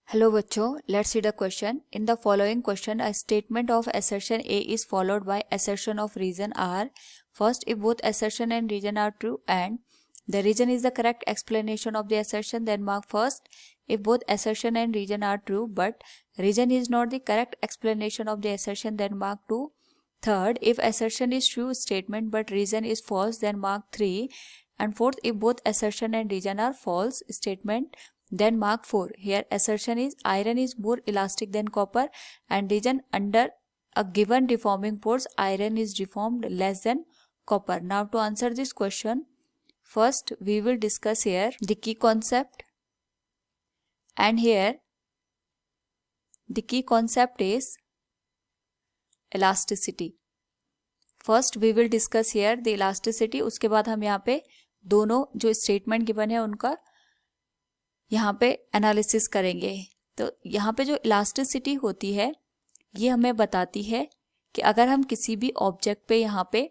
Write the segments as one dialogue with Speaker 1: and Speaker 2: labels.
Speaker 1: Hello बच्चों, let's see the question. In the following question, a statement of assertion A is followed by assertion of reason R. First, if both assertion and reason are true and the reason is the correct explanation of the assertion, then mark first. If both assertion and reason are true but reason is not the correct explanation of the assertion, then mark 2. Third, if assertion is true statement but reason is false, then mark 3. And fourth, if both assertion and reason are false statement, then mark 4. Here assertion is iron is more elastic than copper, and reason under a given deforming force iron is deformed less than copper. Now to answer this question, first we will discuss here the key concept, and here the key concept is elasticity. First we will discuss here the elasticity. उसके बाद हम यहाँ पे दोनों जो statement given है उनका यहाँ पे एनालिसिस करेंगे। तो यहाँ पे जो इलास्टिसिटी होती है ये हमें बताती है कि अगर हम किसी भी ऑब्जेक्ट पे यहाँ पे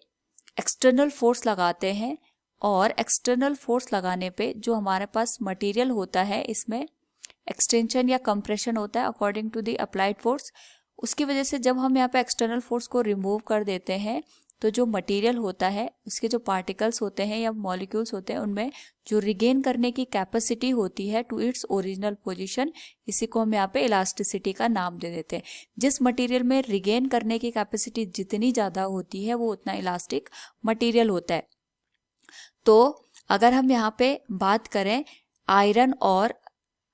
Speaker 1: एक्सटर्नल फोर्स लगाते हैं और एक्सटर्नल फोर्स लगाने पे जो हमारे पास मटेरियल होता है इसमें एक्सटेंशन या कंप्रेशन होता है according to the applied force. उसकी वजह से जब हम यहाँ पे एक्सटर्नल फोर्स को रिमूव कर देते हैं तो जो मटेरियल होता है उसके जो पार्टिकल्स होते हैं या मॉलिक्यूल्स होते हैं उनमें जो रिगेन करने की कैपेसिटी होती है टू इट्स ओरिजिनल पोजीशन, इसी को हम यहाँ पे इलास्टिसिटी का नाम दे देते हैं। जिस मटेरियल में रिगेन करने की कैपेसिटी जितनी ज़्यादा होती है वो उतना इलास्टिक मटेरियल होता है। तो अगर हम यहाँ पे बात करें आयरन और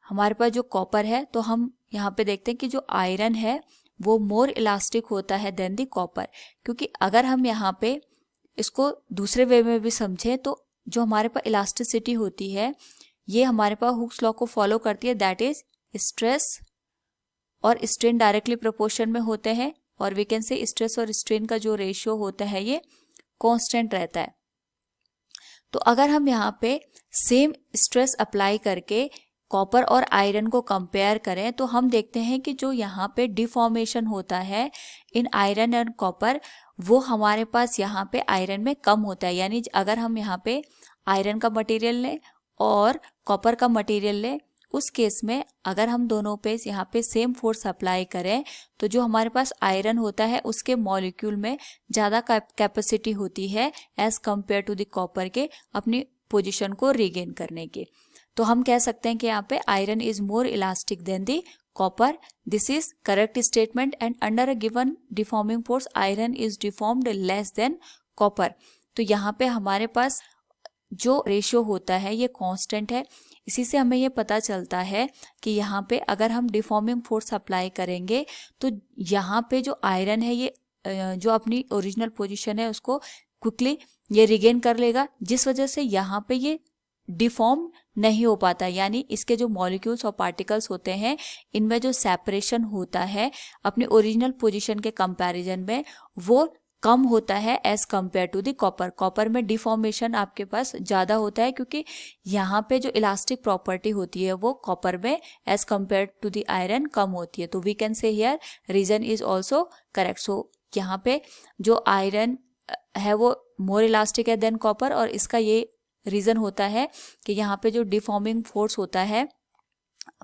Speaker 1: हमारे पास जो कॉपर है, तो हम यहाँ पे देखते हैं कि जो आयरन है वो मोर इलास्टिक होता है देन दी कॉपर। क्योंकि अगर हम यहाँ पे इसको दूसरे वे में भी समझें तो जो हमारे पास इलास्टिसिटी होती है ये हमारे पास हुक्स लॉ को फॉलो करती है, दैट इज स्ट्रेस और स्ट्रेन डायरेक्टली प्रोपोर्शन में होते हैं, और वी कैन से स्ट्रेस और स्ट्रेन का जो रेशियो होता है ये कांस्टेंट रहता है। तो अगर हम यहाँ पे सेम स्ट्रेस अप्लाई करके कॉपर और आयरन को कंपेयर करें तो हम देखते हैं कि जो यहाँ पे डिफॉर्मेशन होता है इन आयरन एंड कॉपर वो हमारे पास यहाँ पे आयरन में कम होता है। यानी अगर हम यहाँ पे आयरन का मटेरियल लें और कॉपर का मटेरियल लें, उस केस में अगर हम दोनों पे यहाँ पे सेम फोर्स अप्लाई करें तो जो हमारे पास आयरन होता है उसके मॉलिक्यूल में ज़्यादा कैपेसिटी होती है as compare to the copper के अपनी पोजिशन को रिगेन करने के। तो हम कह सकते हैं कि यहाँ पे iron is more elastic than the copper. This is correct statement, and under a given deforming force iron is deformed less than copper. तो यहाँ पे हमारे पास जो रेशियो होता है ये कांस्टेंट है। इसी से हमें ये पता चलता है कि यहाँ पे अगर हम डिफॉर्मिंग फोर्स अप्लाई करेंगे तो यहाँ पे जो आयरन है ये जो अपनी ओरिजिनल पोजीशन है उसको क्विकली ये रिगेन कर लेगा, जिस वजह से यहाँ पे ये डिफॉर्म नहीं हो पाता। यानी इसके जो मॉलिक्यूल्स और पार्टिकल्स होते हैं इनमें जो सेपरेशन होता है अपनी ओरिजिनल पोजीशन के कंपैरिजन में वो कम होता है as compare to the copper. Copper में डिफॉर्मेशन आपके पास ज़्यादा होता है क्योंकि यहाँ पे जो इलास्टिक प्रॉपर्टी होती है वो कॉपर में as compare to the iron कम होती है। तो we can say here reason is also correct. So यहाँ पे जो आयरन है वो मोर इलास्टिक है देन कॉपर, और इसका ये रीज़न होता है कि यहाँ पे जो डिफॉर्मिंग फोर्स होता है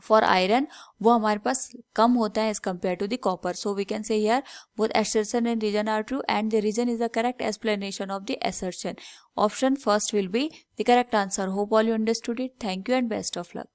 Speaker 1: फॉर आयरन वो हमारे पास कम होता है as compare to the copper. So we can say here both assertion and reason are true and the reason is the correct explanation of the assertion. Option first will be the correct answer. Hope all you understood it. Thank you and best of luck.